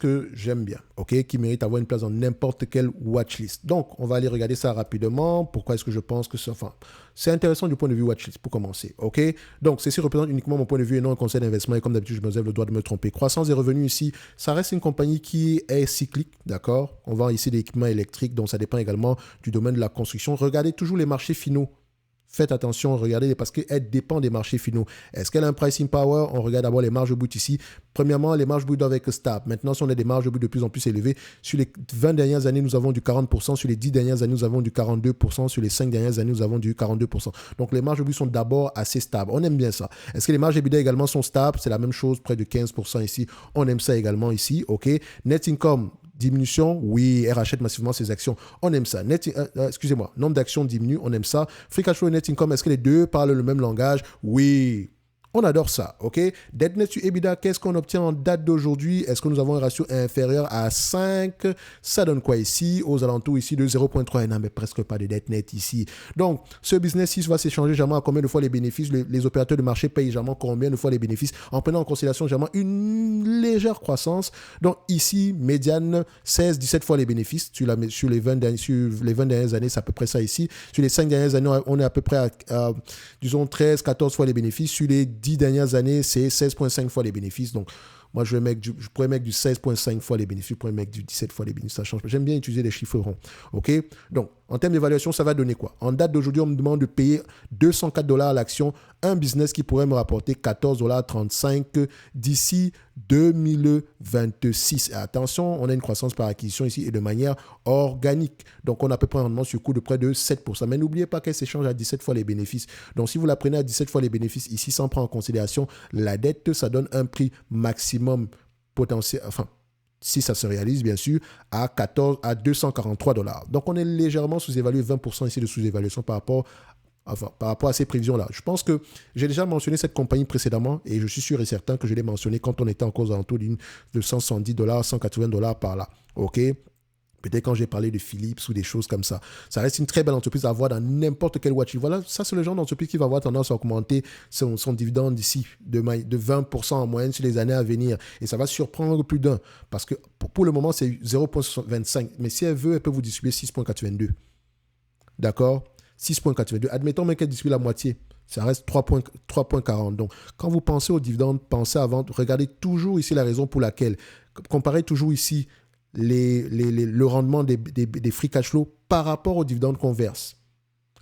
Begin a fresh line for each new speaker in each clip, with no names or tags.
que j'aime bien, ok, qui mérite d'avoir une place dans n'importe quelle watchlist. Donc, on va aller regarder ça rapidement. Pourquoi est-ce que je pense que c'est... Enfin, c'est intéressant du point de vue watchlist, pour commencer, ok. Donc, ceci représente uniquement mon point de vue et non un conseil d'investissement. Et comme d'habitude, je me réserve le droit de me tromper. Croissance et revenus ici, ça reste une compagnie qui est cyclique, d'accord. On vend ici des équipements électriques, donc ça dépend également du domaine de la construction. Regardez toujours les marchés finaux. Faites attention, regardez, parce qu'elle dépend des marchés finaux. Est-ce qu'elle a un pricing power? On regarde d'abord les marges brutes ici. Premièrement, les marges brutes doivent être stables. Maintenant, si on a des marges brutes de plus en plus élevées, sur les 20 dernières années, nous avons du 40%. Sur les 10 dernières années, nous avons du 42%. Sur les 5 dernières années, nous avons du 42%. Donc, les marges brutes sont d'abord assez stables. On aime bien ça. Est-ce que les marges EBITDA également sont stables? C'est la même chose, près de 15% ici. On aime ça également ici, OK? Net income, diminution, oui, elle rachète massivement ses actions. On aime ça. Excusez-moi, nombre d'actions diminue, on aime ça. Free cash flow et net income, est-ce que les deux parlent le même langage? Oui. On adore ça, ok? Dette net sur EBITDA, qu'est-ce qu'on obtient en date d'aujourd'hui? Est-ce que nous avons un ratio inférieur à 5? Ça donne quoi ici? Aux alentours ici de 0,3. Non, mais presque pas de dette nette ici. Donc, ce business-ci va s'échanger jamais à combien de fois les bénéfices? Les opérateurs de marché payent jamais combien de fois les bénéfices en prenant en considération jamais une légère croissance. Donc, ici, médiane, 16-17 fois les bénéfices. Sur les 20 dernières années, c'est à peu près ça ici. Sur les 5 dernières années, on est à peu près à disons, 13-14 fois les bénéfices. Sur les 10 dernières années, c'est 16,5 fois les bénéfices. Donc, moi, je pourrais mettre du 16,5 fois les bénéfices, je pourrais mettre du 17 fois les bénéfices, ça change pas. J'aime bien utiliser les chiffres ronds. OK? Donc, en termes d'évaluation, ça va donner quoi? En date d'aujourd'hui, on me demande de payer 204 $ à l'action, un business qui pourrait me rapporter 14,35 $ d'ici 2026. Et attention, on a une croissance par acquisition ici et de manière organique. Donc, on a à peu près un rendement sur coût de près de 7%. Mais n'oubliez pas qu'elle s'échange à 17 fois les bénéfices. Donc, si vous la prenez à 17 fois les bénéfices ici, sans prendre en considération la dette, ça donne un prix maximum potentiel, enfin, si ça se réalise, bien sûr, à 243 $. Donc, on est légèrement sous-évalué, 20% ici de sous-évaluation par rapport à ces prévisions-là. Je pense que j'ai déjà mentionné cette compagnie précédemment et je suis sûr et certain que je l'ai mentionné quand on était en cause alentour de 170 $, 180 $ par là. OK? Peut-être quand j'ai parlé de Philips ou des choses comme ça. Ça reste une très belle entreprise à avoir dans n'importe quel watch. Voilà, ça, c'est le genre d'entreprise qui va avoir tendance à augmenter son dividende d'ici de 20% en moyenne sur les années à venir. Et ça va surprendre plus d'un. Parce que pour le moment, c'est 0,25. Mais si elle veut, elle peut vous distribuer 6,82. D'accord? 6,82. Admettons même qu'elle distribue la moitié. Ça reste 3,40. Donc, quand vous pensez aux dividendes, pensez avant. Regardez toujours ici la raison pour laquelle. Comparez toujours ici le rendement des free cash flow par rapport aux dividendes qu'on verse.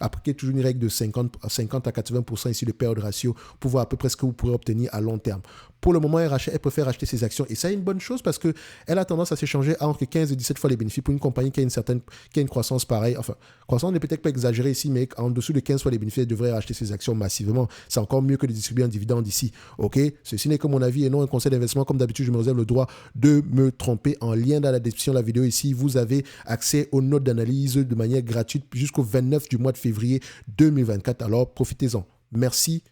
Appliquez toujours une règle de 50 à 80% ici de payout ratio pour voir à peu près ce que vous pourrez obtenir à long terme. Pour le moment, elle préfère acheter ses actions. Et ça, c'est une bonne chose parce qu'elle a tendance à s'échanger entre 15 et 17 fois les bénéfices pour une compagnie qui a une croissance pareille. Enfin, croissance n'est peut-être pas exagérée ici, mais en dessous de 15 fois les bénéfices, elle devrait racheter ses actions massivement. C'est encore mieux que de distribuer un dividende ici. OK? Ceci n'est que mon avis et non un conseil d'investissement. Comme d'habitude, je me réserve le droit de me tromper. En lien dans la description de la vidéo ici, vous avez accès aux notes d'analyse de manière gratuite jusqu'au 29 du mois de février 2024. Alors, profitez-en. Merci.